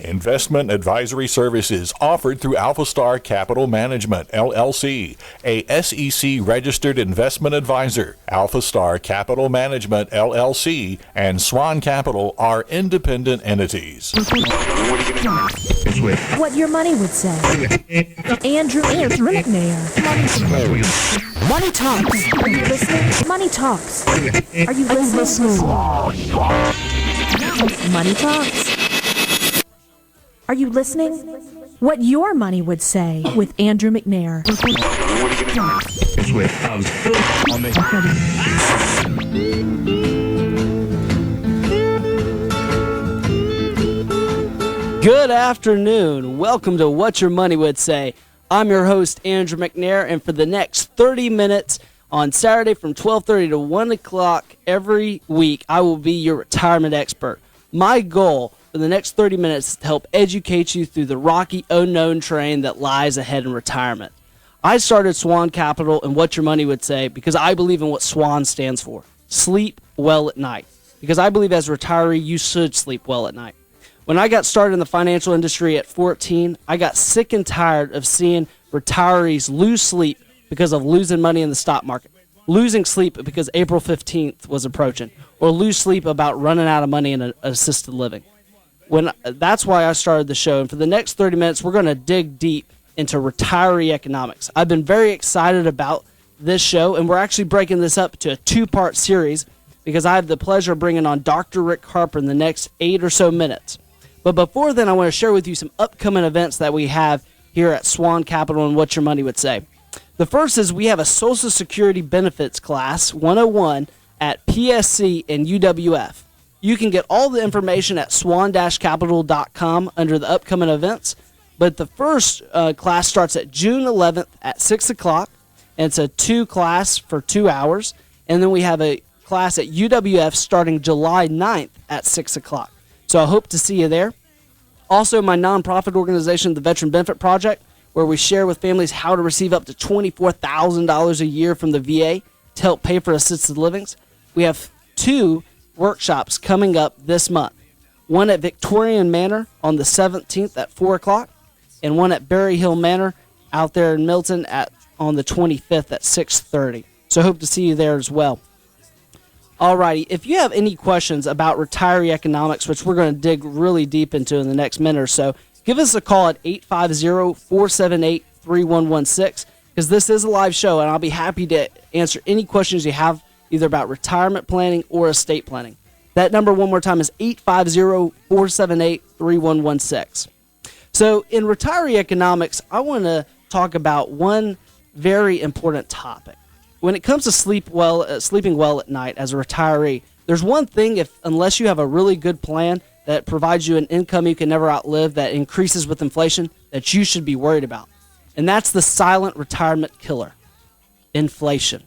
Investment advisory services offered through SWAN-Capital Management, LLC, a SEC-registered investment advisor. SWAN-Capital Management, LLC, and SWAN-Capital are independent entities. What your money would say. Andrew McNair. Money Talks. Are you listening? Money Talks. Are you listening? Money Talks. Are you listening? What your money would say with Andrew McNair. Good afternoon. Welcome to What Your Money Would Say. I'm your host, Andrew McNair, and for the next 30 minutes on Saturday from 12:30 to 1 o'clock every week, I will be your retirement expert. My goal for the next 30 minutes is to help educate you through the rocky, unknown terrain that lies ahead in retirement. I started SWAN-Capital and What Your Money Would Say because I believe in what SWAN stands for. Sleep well at night. Because I believe as a retiree, you should sleep well at night. When I got started in the financial industry at 14, I got sick and tired of seeing retirees lose sleep because of losing money in the stock market, losing sleep because April 15th was approaching, or lose sleep about running out of money in assisted living. That's why I started the show, and for the next 30 minutes, we're going to dig deep into retiree economics. I've been very excited about this show, and we're actually breaking this up to a two-part series because I have the pleasure of bringing on Dr. Rick Harper in the next 8 or so minutes. But before then, I want to share with you some upcoming events that we have here at SWAN-Capital and What Your Money Would Say. The first is we have a Social Security Benefits Class 101 at PSC and UWF. You can get all the information at swan-capital.com under the upcoming events. But the first class starts at June 11th at 6 o'clock, and it's a 2 class for 2 hours. And then we have a class at UWF starting July 9th at 6 o'clock. So I hope to see you there. Also, my nonprofit organization, the Veteran Benefit Project, where we share with families how to receive up to $24,000 a year from the VA to help pay for assisted livings. We have 2 workshops coming up this month. One at Victorian Manor on the 17th at 4 o'clock, and one at Berry Hill Manor out there in Milton on the 25th at 6:30. So I hope to see you there as well. Alrighty, if you have any questions about retiree economics, which we're going to dig really deep into in the next minute or so, give us a call at 850-478-3116, because this is a live show, and I'll be happy to answer any questions you have either about retirement planning or estate planning. That number one more time is 850-478-3116. So in retiree economics, I want to talk about one very important topic. When it comes to sleeping well at night as a retiree, there's one thing, unless you have a really good plan that provides you an income you can never outlive that increases with inflation, that you should be worried about. And that's the silent retirement killer, inflation.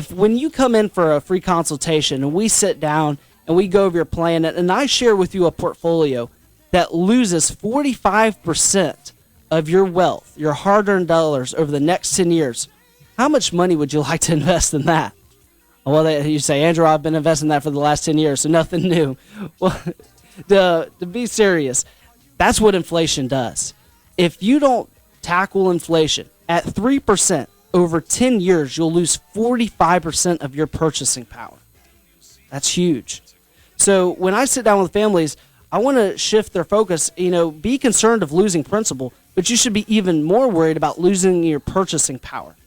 When you come in for a free consultation and we sit down and we go over your plan and I share with you a portfolio that loses 45% of your wealth, your hard-earned dollars over the next 10 years, how much money would you like to invest in that? Well, you say, Andrew, I've been investing that for the last 10 years, so nothing new. Well, to be serious, that's what inflation does. If you don't tackle inflation at 3%, over 10 years, you'll lose 45% of your purchasing power. That's huge. So when I sit down with families, I want to shift their focus, be concerned of losing principal, but you should be even more worried about losing your purchasing power.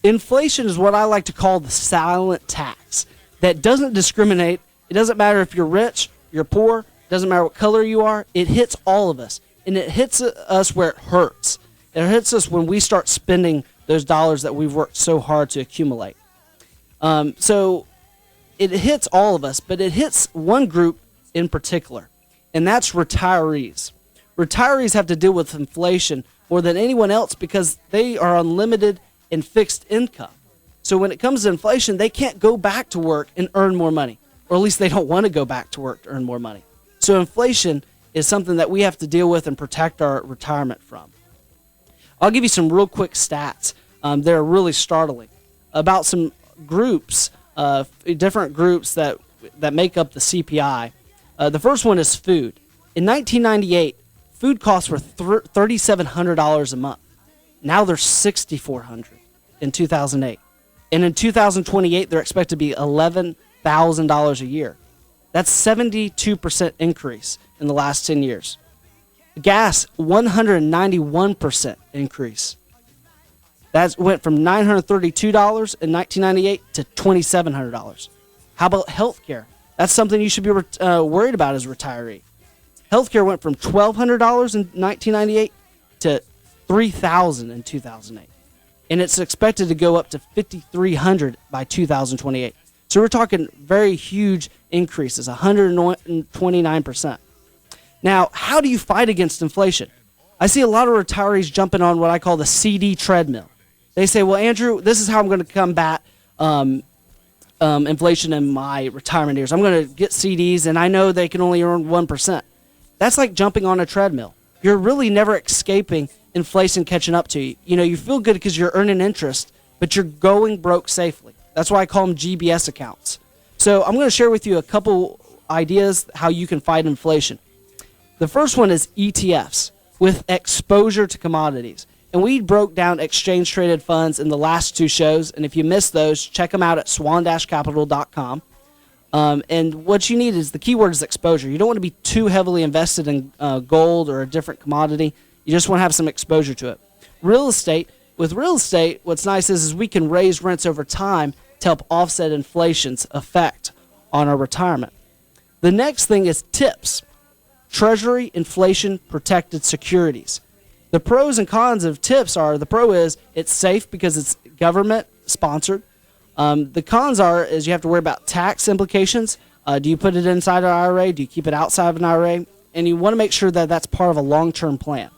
Inflation is what I like to call the silent tax that doesn't discriminate. It doesn't matter if you're rich, you're poor, it doesn't matter what color you are. It hits all of us, and it hits us where it hurts. It hits us when we start spending those dollars that we've worked so hard to accumulate. So it hits all of us, but it hits one group in particular, and that's retirees. Retirees have to deal with inflation more than anyone else because they are unlimited and fixed income. So when it comes to inflation, they can't go back to work and earn more money, or at least they don't want to go back to work to earn more money. So inflation is something that we have to deal with and protect our retirement from. I'll give you some real quick stats. They're really startling about some groups, different groups that make up the CPI. The first one is food. In 1998, food costs were $3,700 a month. Now they're $6,400 in 2008. And in 2028, they're expected to be $11,000 a year. That's 72% increase in the last 10 years. Gas, 191% increase. That went from $932 in 1998 to $2,700. How about healthcare? That's something you should be worried about as a retiree. Healthcare went from $1,200 in 1998 to $3,000 in 2008. And it's expected to go up to $5,300 by 2028. So we're talking very huge increases, 129%. Now, how do you fight against inflation? I see a lot of retirees jumping on what I call the CD treadmill. They say, well, Andrew, this is how I'm going to combat inflation in my retirement years. I'm going to get CDs, and I know they can only earn 1%. That's like jumping on a treadmill. You're really never escaping inflation catching up to you. You know, you feel good because you're earning interest, but you're going broke safely. That's why I call them GBS accounts. So I'm going to share with you a couple ideas how you can fight inflation. The first one is ETFs with exposure to commodities. And we broke down exchange-traded funds in the last two shows. And if you missed those, check them out at SWAN-Capital.com. And what you need is, the keyword is exposure. You don't want to be too heavily invested in gold or a different commodity. You just want to have some exposure to it. Real estate. With real estate, what's nice is we can raise rents over time to help offset inflation's effect on our retirement. The next thing is TIPS, Treasury Inflation Protected Securities. The pros and cons of TIPS are, the pro is it's safe because it's government sponsored. The cons is you have to worry about tax implications. Do you put it inside an IRA? Do you keep it outside of an IRA? And you want to make sure that that's part of a long-term plan.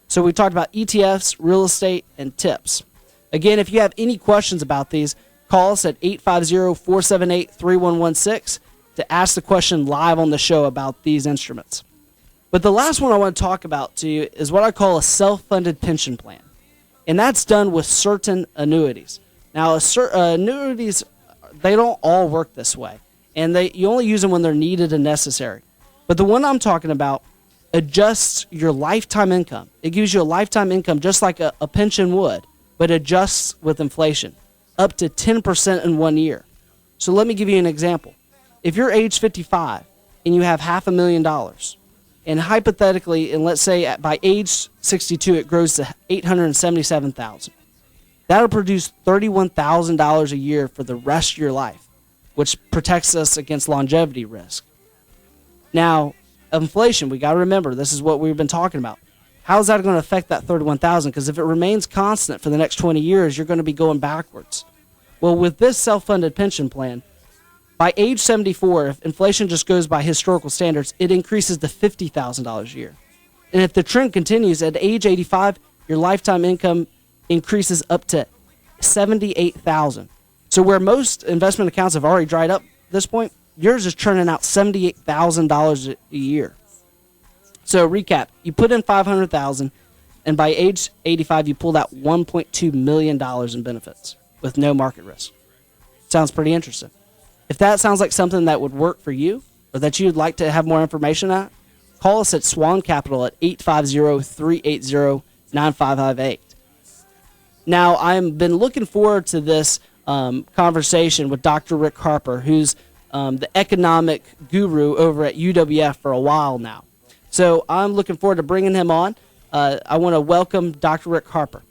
So we talked about ETFs, real estate, and TIPS. Again, if you have any questions about these, call us at 850-478-3116 to ask the question live on the show about these instruments. But the last one I want to talk about to you is what I call a self-funded pension plan. And that's done with certain annuities. Now, annuities, they don't all work this way. And you only use them when they're needed and necessary. But the one I'm talking about adjusts your lifetime income. It gives you a lifetime income just like a pension would, but adjusts with inflation, up to 10% in 1 year. So let me give you an example. If you're age 55 and you have $500,000, and hypothetically, and let's say by age 62 it grows to $877,000, that'll produce $31,000 a year for the rest of your life, which protects us against longevity risk. Now, inflation, we got to remember, this is what we've been talking about. How is that going to affect that $31,000? Because if it remains constant for the next 20 years, you're going to be going backwards. Well, with this self-funded pension plan, by age 74, if inflation just goes by historical standards, it increases to $50,000 a year. And if the trend continues, at age 85, your lifetime income increases up to $78,000. So where most investment accounts have already dried up at this point, yours is churning out $78,000 a year. So recap, you put in $500,000, and by age 85, you pulled out $1.2 million in benefits with no market risk. Sounds pretty interesting. If that sounds like something that would work for you, or that you'd like to have more information on, call us at SWAN-Capital at 850-380-9558. Now, I've been looking forward to this conversation with Dr. Rick Harper, who's the economic guru over at UWF for a while now. So I'm looking forward to bringing him on. I want to welcome Dr. Rick Harper.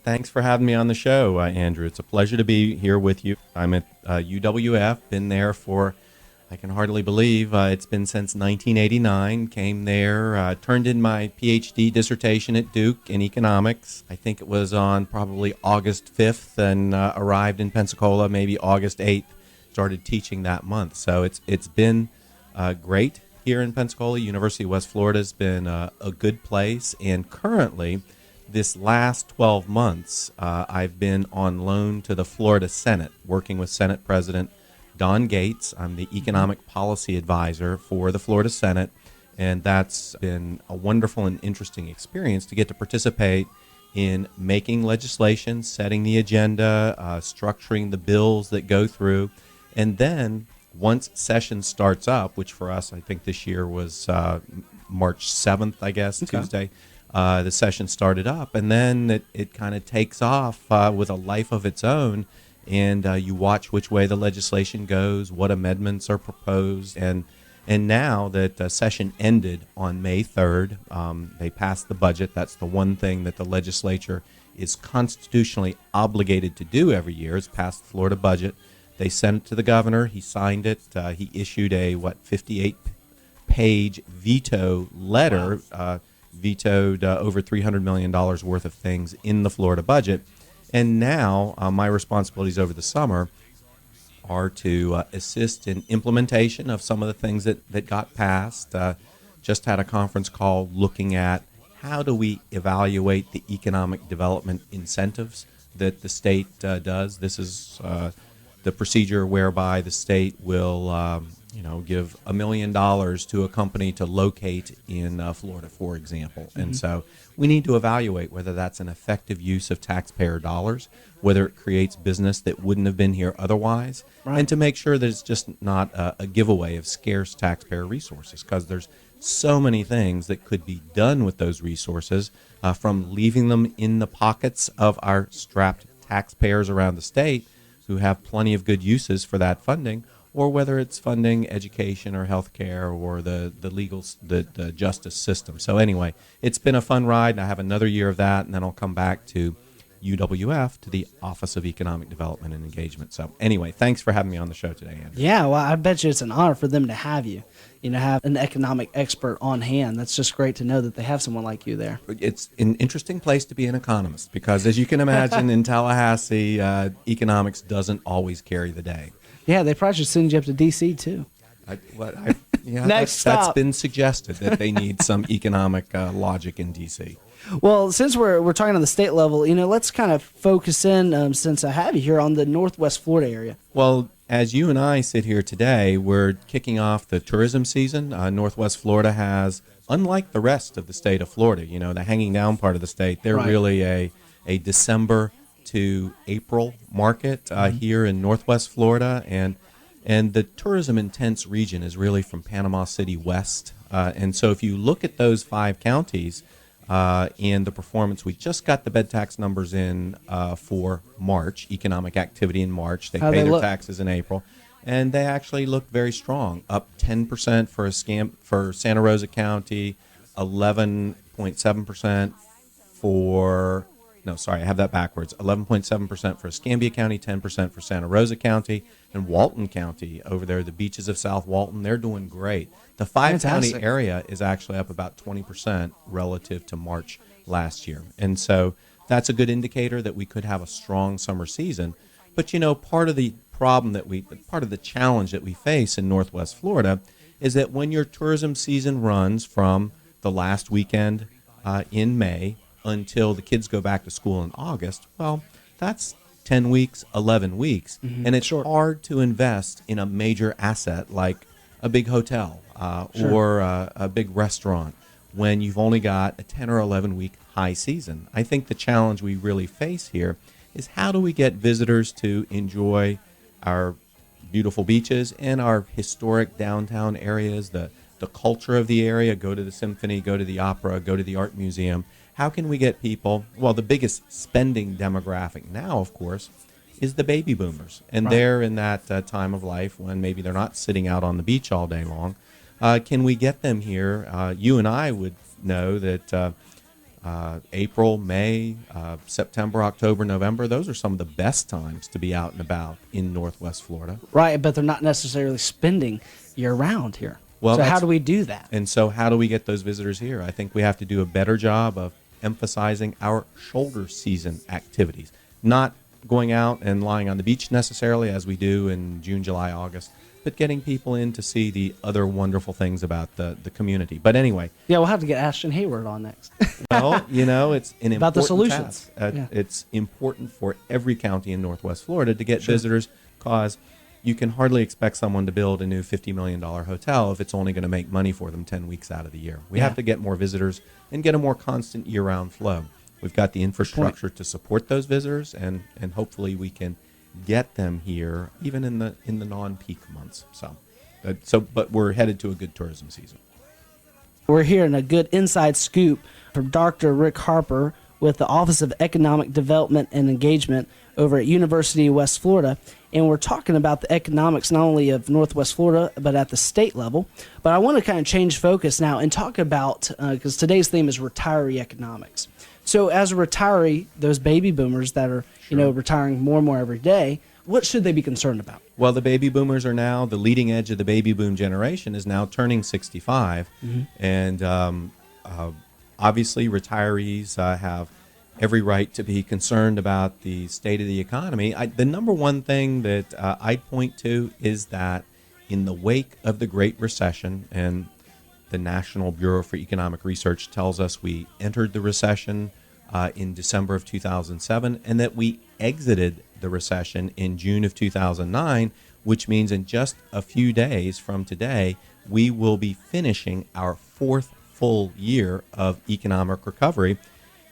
Thanks for having me on the show, Andrew. It's a pleasure to be here with you. I'm at UWF, been there for, I can hardly believe, it's been since 1989. Came there, turned in my PhD dissertation at Duke in economics. I think it was on probably August 5th, and arrived in Pensacola maybe August 8th. Started teaching that month. So it's been great here in Pensacola. University of West Florida has been a good place, and currently, this last 12 months, I've been on loan to the Florida Senate, working with Senate President Don Gates. I'm the economic policy advisor for the Florida Senate, and that's been a wonderful and interesting experience to get to participate in making legislation, setting the agenda, structuring the bills that go through, and then once session starts up, which for us, I think this year was March 7th, I guess, Tuesday, the session started up, and then it kind of takes off with a life of its own, and you watch which way the legislation goes, what amendments are proposed, and now that session ended on May 3rd, they passed the budget. That's the one thing that the legislature is constitutionally obligated to do every year, is pass the Florida budget. They sent it to the governor. He signed it. He issued a, 58-page veto letter, vetoed over $300 million worth of things in the Florida budget. And now my responsibilities over the summer are to assist in implementation of some of the things that got passed. Just had a conference call looking at how do we evaluate the economic development incentives that the state does. This is the procedure whereby the state will give $1 million to a company to locate in Florida, for example. Mm-hmm. And so we need to evaluate whether that's an effective use of taxpayer dollars, whether it creates business that wouldn't have been here otherwise, right, and to make sure that it's just not a giveaway of scarce taxpayer resources, because there's so many things that could be done with those resources, from leaving them in the pockets of our strapped taxpayers around the state who have plenty of good uses for that funding, or whether it's funding education or healthcare or the justice system. So anyway, it's been a fun ride, and I have another year of that, and then I'll come back to UWF, to the Office of Economic Development and Engagement. So anyway, thanks for having me on the show today, Andrew. Yeah, well, I bet you it's an honor for them to have you. Have an economic expert on hand. That's just great to know that they have someone like you there. It's an interesting place to be an economist because, as you can imagine, in Tallahassee, economics doesn't always carry the day. Yeah, they probably should send you up to D.C. too. That's been suggested, that they need some economic logic in D.C. Well, since we're talking on the state level, let's kind of focus in, since I have you here, on the Northwest Florida area. Well, as you and I sit here today, we're kicking off the tourism season. Northwest Florida has, unlike the rest of the state of Florida, the hanging down part of the state, they're right, really a December to April market here in Northwest Florida, and the tourism intense region is really from Panama City west. And so if you look at those 5 counties, and the performance, we just got the bed tax numbers in for March, economic activity in March. They pay their taxes in April, and they actually look very strong, up 10% for Santa Rosa County, 11.7% for, no, sorry, I have that backwards, 11.7% for Escambia County, 10% for Santa Rosa County, and Walton County over there, the beaches of South Walton, they're doing great. The 5-county area is actually up about 20% relative to March last year. And so that's a good indicator that we could have a strong summer season. But, part of the part of the challenge that we face in Northwest Florida is that when your tourism season runs from the last weekend in May until the kids go back to school in August, well, that's 10 weeks, 11 weeks. Mm-hmm. And it's hard to invest in a major asset like a big hotel or a big restaurant when you've only got a 10 or 11 week high season. I think the challenge we really face here is how do we get visitors to enjoy our beautiful beaches and our historic downtown areas, the culture of the area, go to the symphony, go to the opera, go to the art museum. How can we get people, well, the biggest spending demographic now, of course, is the baby boomers. And they're in that time of life when maybe they're not sitting out on the beach all day long. Can we get them here? You and I would know that April, May, September, October, November, those are some of the best times to be out and about in Northwest Florida. Right, but they're not necessarily spending year-round here. Well, so how do we do that? And so how do we get those visitors here? I think we have to do a better job of emphasizing our shoulder season activities, not going out and lying on the beach necessarily as we do in June, July, August, but getting people in to see the other wonderful things about the community. But anyway. Yeah, we'll have to get Ashton Hayward on next. Well, it's an about important the solutions. task. It's important for every county in Northwest Florida to get visitors, because you can hardly expect someone to build a new $50 million hotel if it's only going to make money for them 10 weeks out of the year. We have to get more visitors and get a more constant year-round flow. We've got the infrastructure to support those visitors, and hopefully we can get them here, even in the non-peak months. But we're headed to a good tourism season. We're hearing a good inside scoop from Dr. Rick Harper with the Office of Economic Development and Engagement over at University of West Florida. And we're talking about the economics not only of Northwest Florida, but at the state level. But I want to kind of change focus now and talk about, because today's theme is retiree economics. So as a retiree, those baby boomers that are, retiring more and more every day, what should they be concerned about? Well, the baby boomers are now, the leading edge of the baby boom generation is now turning 65. And obviously retirees have every right to be concerned about the state of the economy. The number one thing that I'd point to is that in the wake of the Great Recession, and the National Bureau for Economic Research tells us we entered the recession in December of 2007, and that we exited the recession in June of 2009, which means in just a few days from today, we will be finishing our fourth full year of economic recovery.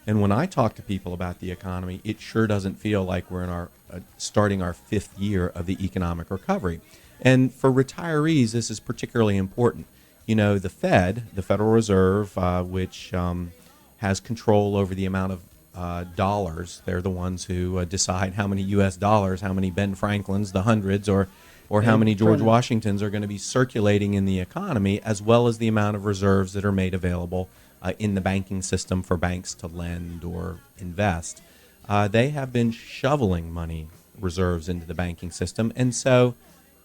And when I talk to people about the economy, it sure doesn't feel like we're in our starting our fifth year of the economic recovery. And for retirees, this is particularly important. The Fed, the Federal Reserve, which has control over the amount of dollars. They're the ones who decide how many U.S. dollars, how many Ben Franklins, the hundreds, or how many George Washingtons are going to be circulating in the economy, as well as the amount of reserves that are made available in the banking system for banks to lend or invest. They have been shoveling money reserves into the banking system. And so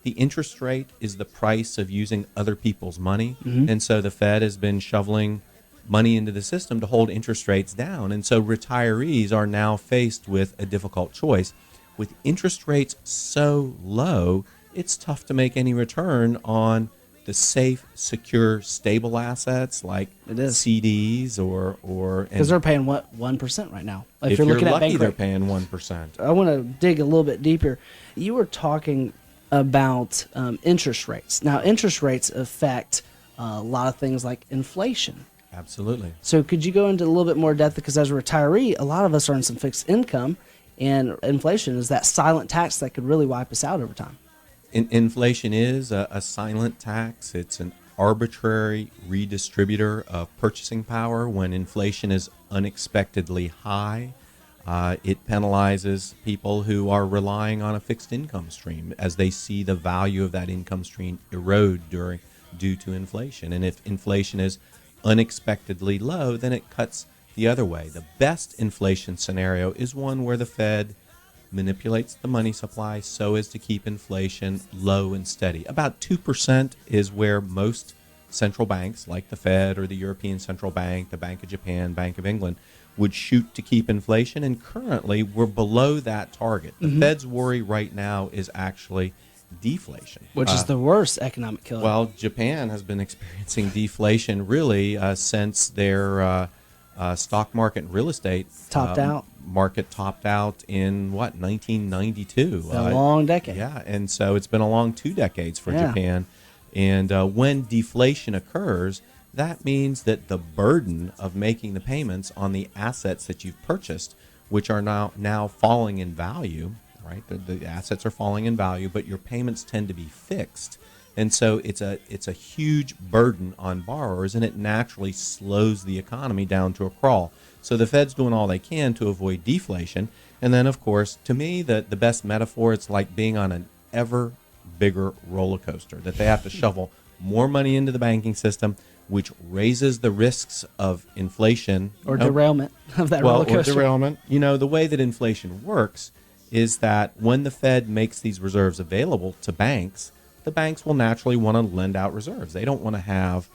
the interest rate is the price of using other people's money. And so the Fed has been shoveling money into the system to hold interest rates down. And so retirees are now faced with a difficult choice. With interest rates so low, it's tough to make any return on the safe, secure, stable assets like CDs or because they're paying 1% right now. If you're looking lucky, they're paying 1%. I want to dig a little bit deeper. You were talking about interest rates. Now, interest rates affect a lot of things like inflation. Absolutely. So could you go into a little bit more depth? Because as a retiree, a lot of us are on some fixed income, and inflation is that silent tax that could really wipe us out over time. Inflation is a silent tax. It's an arbitrary redistributor of purchasing power. When inflation is unexpectedly high, it penalizes people who are relying on a fixed income stream as they see the value of that income stream erode due to inflation. And if inflation is unexpectedly low, then it cuts the other way. The best inflation scenario is one where the Fed manipulates the money supply so as to keep inflation low and steady. About 2% is where most central banks, like the Fed or the European Central Bank, the Bank of Japan, Bank of England, would shoot to keep inflation. And currently, we're below that target. The Fed's worry right now is actually deflation. Which is the worst economic killer. Well, Japan has been experiencing deflation really since their stock market and real estate market topped out in 1992. A long decade. Yeah, and so it's been a long 2 decades for Japan. And when deflation occurs, that means that the burden of making the payments on the assets that you've purchased, which are now falling in value, right? The assets are falling in value, but your payments tend to be fixed. And so it's a huge burden on borrowers, and it naturally slows the economy down to a crawl. So the Fed's doing all they can to avoid deflation. And then, of course, to me, the best metaphor, it's like being on an ever bigger roller coaster, that they have to shovel more money into the banking system, which raises the risks of inflation. Or derailment of that roller coaster. Or derailment. The way that inflation works is that when the Fed makes these reserves available to banks, the banks will naturally want to lend out reserves. They don't want to have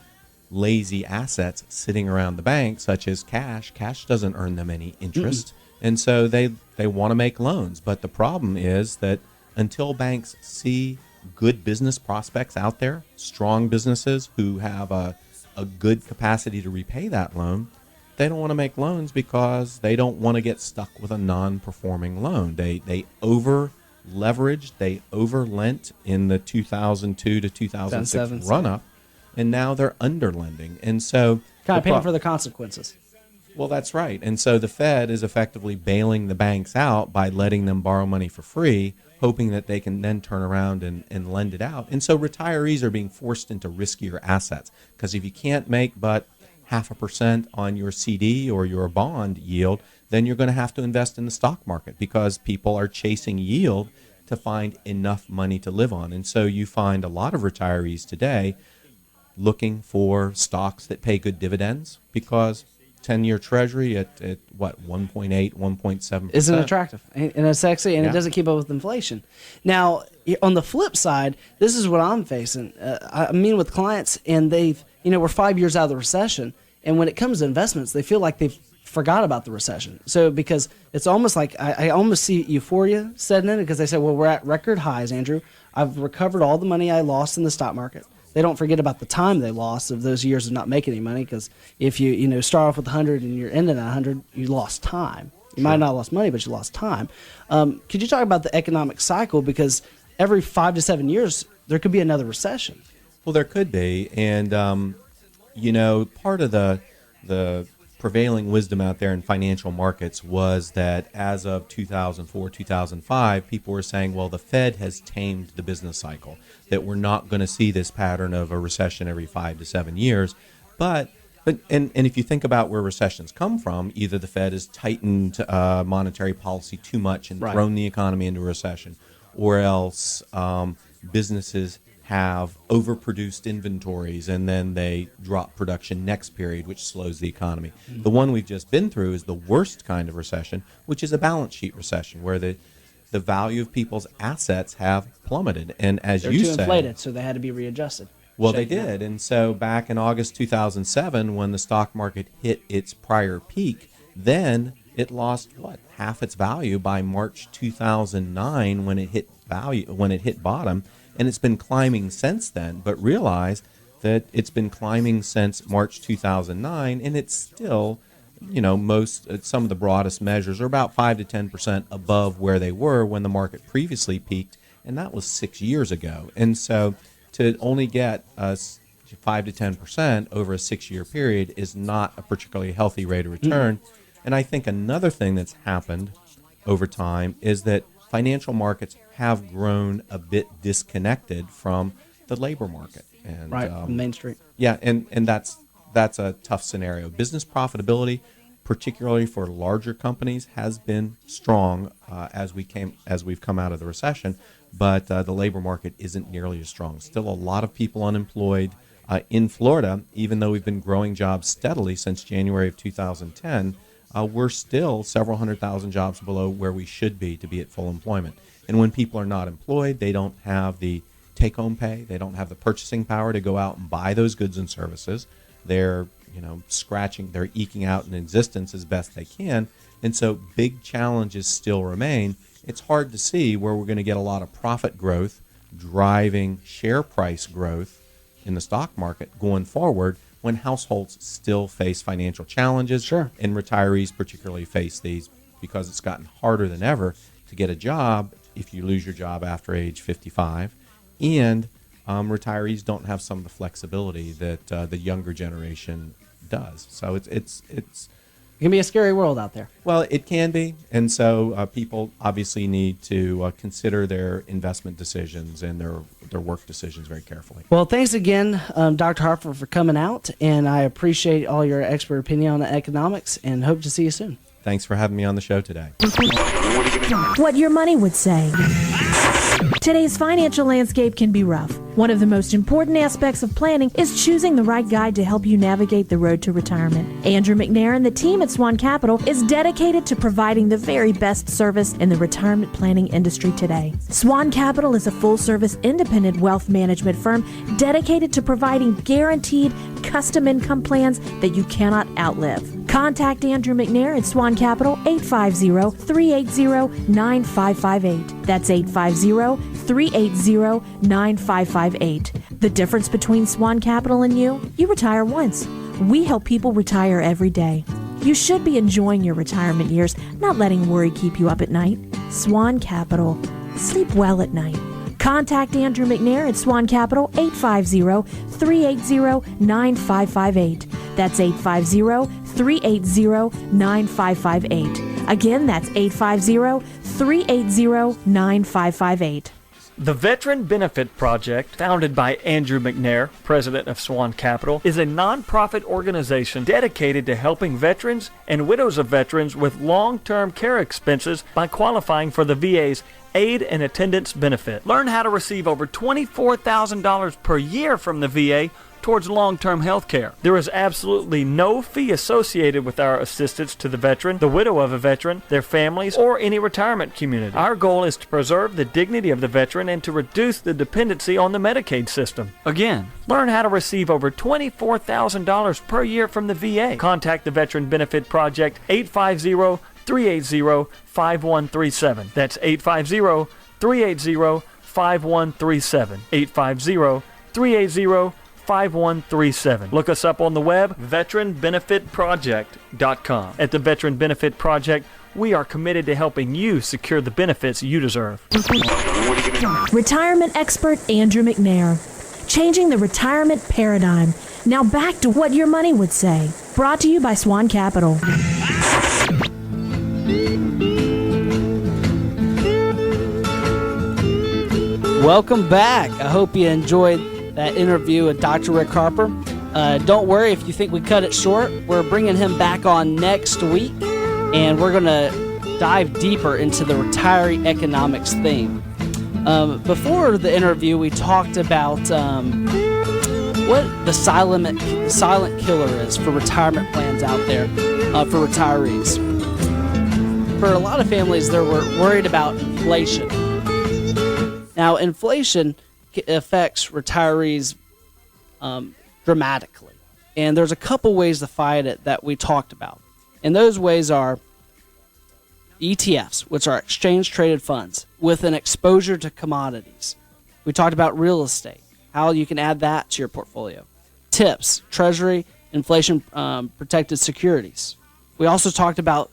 lazy assets sitting around the bank, such as cash. Cash doesn't earn them any interest. And so they want to make loans. But the problem is that until banks see good business prospects out there, strong businesses who have a good capacity to repay that loan, they don't want to make loans because they don't want to get stuck with a non-performing loan. They over-leveraged, they over-lent in the 2002 to 2006 run-up, and now they're under-lending. And so kind of paying for the consequences. Well, that's right. And so the Fed is effectively bailing the banks out by letting them borrow money for free, hoping that they can then turn around and lend it out. And so retirees are being forced into riskier assets, because if you can't make but 0.5% on your CD or your bond yield, then you're going to have to invest in the stock market, because people are chasing yield to find enough money to live on. And so you find a lot of retirees today looking for stocks that pay good dividends, because 10-year Treasury at what, 1.8, 1.7%? Isn't attractive, and it's sexy, and Yeah. it doesn't keep up with inflation. Now, on the flip side, this is what I'm facing. I mean, with clients, and we're 5 years out of the recession, and when it comes to investments, they feel like they've forgot about the recession. So because it's almost like I almost see euphoria setting in, because they say, well, we're at record highs, Andrew. I've recovered all the money I lost in the stock market. They don't forget about the time they lost of those years of not making any money, because if you start off with 100 and you're ending at 100, you lost time. You might not have lost money, but you lost time. Could you talk about the economic cycle? Because every 5 to 7 years, there could be another recession. Well, there could be. And, part of the prevailing wisdom out there in financial markets was that as of 2004, 2005, people were saying, well, the Fed has tamed the business cycle, that we're not going to see this pattern of a recession every 5 to 7 years. But if you think about where recessions come from, either the Fed has tightened monetary policy too much and thrown the economy into a recession, or else businesses have overproduced inventories and then they drop production next period, which slows the economy. The one we've just been through is the worst kind of recession, which is a balance sheet recession, where the value of people's assets have plummeted. And as They're you too say, inflated, so they had to be readjusted. well, they Shaken out. did. And so back in August 2007, when the stock market hit its prior peak, then it lost half its value by March 2009 when it hit bottom, and it's been climbing since then. But realize that it's been climbing since March 2009, and it's still, some of the broadest measures are about 5 to 10% above where they were when the market previously peaked, and that was 6 years ago. And so to only get 5 to 10% over a 6-year period is not a particularly healthy rate of return. And I think another thing that's happened over time is that financial markets have grown a bit disconnected from the labor market. And, From Main Street. Yeah, and that's a tough scenario. Business profitability, particularly for larger companies, has been strong as we've come out of the recession, but the labor market isn't nearly as strong. Still a lot of people unemployed. In Florida, even though we've been growing jobs steadily since January of 2010, we're still several 100,000 jobs below where we should be to be at full employment. And when people are not employed, they don't have the take-home pay. They don't have the purchasing power to go out and buy those goods and services. They're, they're eking out an existence as best they can. And so big challenges still remain. It's hard to see where we're going to get a lot of profit growth driving share price growth in the stock market going forward, when households still face financial challenges. Sure. And retirees particularly face these because it's gotten harder than ever to get a job if you lose your job after age 55. And retirees don't have some of the flexibility that the younger generation does. So it's It can be a scary world out there. well, it can be. And so people obviously need to consider their investment decisions and their work decisions very carefully. Well, thanks again, Dr. Hartford, for coming out, and I appreciate all your expert opinion on economics, and hope to see you soon. Thanks for having me on the show today. What your money would say. Today's financial landscape can be rough. One of the most important aspects of planning is choosing the right guide to help you navigate the road to retirement. Andrew McNair and the team at SWAN-Capital is dedicated to providing the very best service in the retirement planning industry today. SWAN-Capital is a full-service independent wealth management firm dedicated to providing guaranteed custom income plans that you cannot outlive. Contact Andrew McNair at SWAN-Capital 850-380-9558. That's 850-380-9558. The difference between SWAN-Capital and you retire once. We help people retire every day. You should be enjoying your retirement years, not letting worry keep you up at night. SWAN-Capital. Sleep well at night. Contact Andrew McNair at SWAN-Capital 850-380-9558. That's 850-380-9558. Again, that's 850-380-9558. The Veteran Benefit Project, founded by Andrew McNair, president of SWAN-Capital, is a nonprofit organization dedicated to helping veterans and widows of veterans with long-term care expenses by qualifying for the VA's Aid and Attendance Benefit. Learn how to receive over $24,000 per year from the VA towards long-term health care. There is absolutely no fee associated with our assistance to the veteran, the widow of a veteran, their families, or any retirement community. Our goal is to preserve the dignity of the veteran and to reduce the dependency on the Medicaid system. Again, learn how to receive over $24,000 per year from the VA. Contact the Veteran Benefit Project 850-380-5137. That's 850-380-5137. 850-380-5137. Look us up on the web, veteranbenefitproject.com. At the Veteran Benefit Project, we are committed to helping you secure the benefits you deserve. Retirement expert Andrew McNair. Changing the retirement paradigm. Now back to what your money would say. Brought to you by SWAN-Capital. Welcome back. I hope you enjoyed that interview with Dr. Rick Harper. Don't worry if you think we cut it short. We're bringing him back on next week, and we're going to dive deeper into the retiree economics theme. Before the interview, we talked about what the silent killer is for retirement plans out there for retirees. For a lot of families, they're worried about inflation. Now, inflation affects retirees dramatically. And there's a couple ways to fight it that we talked about. And those ways are ETFs, which are exchange-traded funds, with an exposure to commodities. We talked about real estate, how you can add that to your portfolio. TIPS, Treasury, inflation-protected securities. We also talked about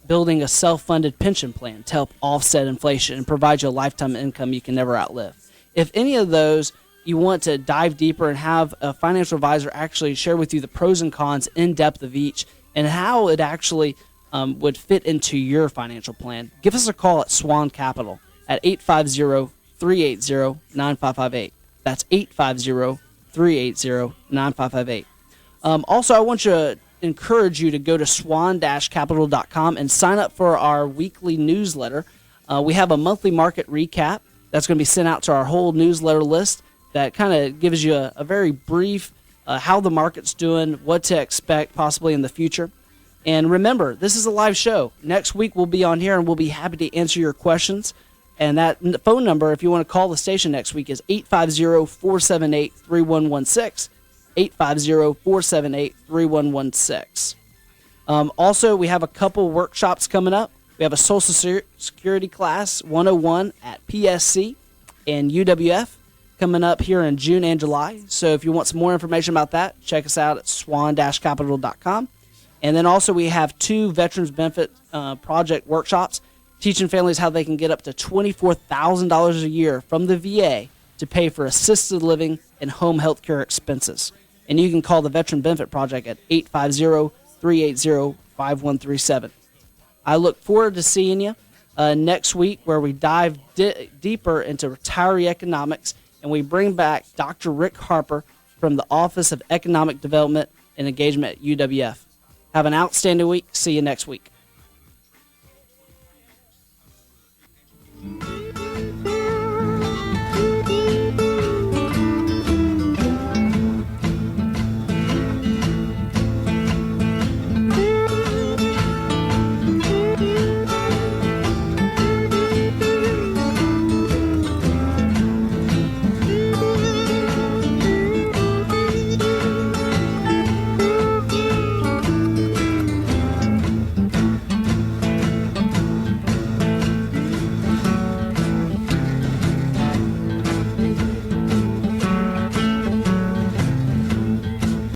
building a self-funded pension plan to help offset inflation and provide you a lifetime income you can never outlive. If any of those you want to dive deeper and have a financial advisor actually share with you the pros and cons in depth of each and how it actually would fit into your financial plan, give us a call at SWAN-Capital at 850-380-9558. That's 850-380-9558. Also, I want to encourage you to go to swan-capital.com and sign up for our weekly newsletter. We have a monthly market recap that's going to be sent out to our whole newsletter list that kind of gives you a very brief how the market's doing, what to expect possibly in the future. And remember, this is a live show. Next week we'll be on here and we'll be happy to answer your questions. And that phone number, if you want to call the station next week, is 850-478-3116. 850-478-3116. Also, we have a couple workshops coming up. We have a Social Security Class 101 at PSC and UWF coming up here in June and July. So if you want some more information about that, check us out at swan-capital.com. And then also we have 2 Veterans Benefit Project workshops teaching families how they can get up to $24,000 a year from the VA to pay for assisted living and home health care expenses. And you can call the Veteran Benefit Project at 850-380-5137. I look forward to seeing you next week where we dive deeper into retiree economics and we bring back Dr. Rick Harper from the Office of Economic Development and Engagement at UWF. Have an outstanding week. See you next week.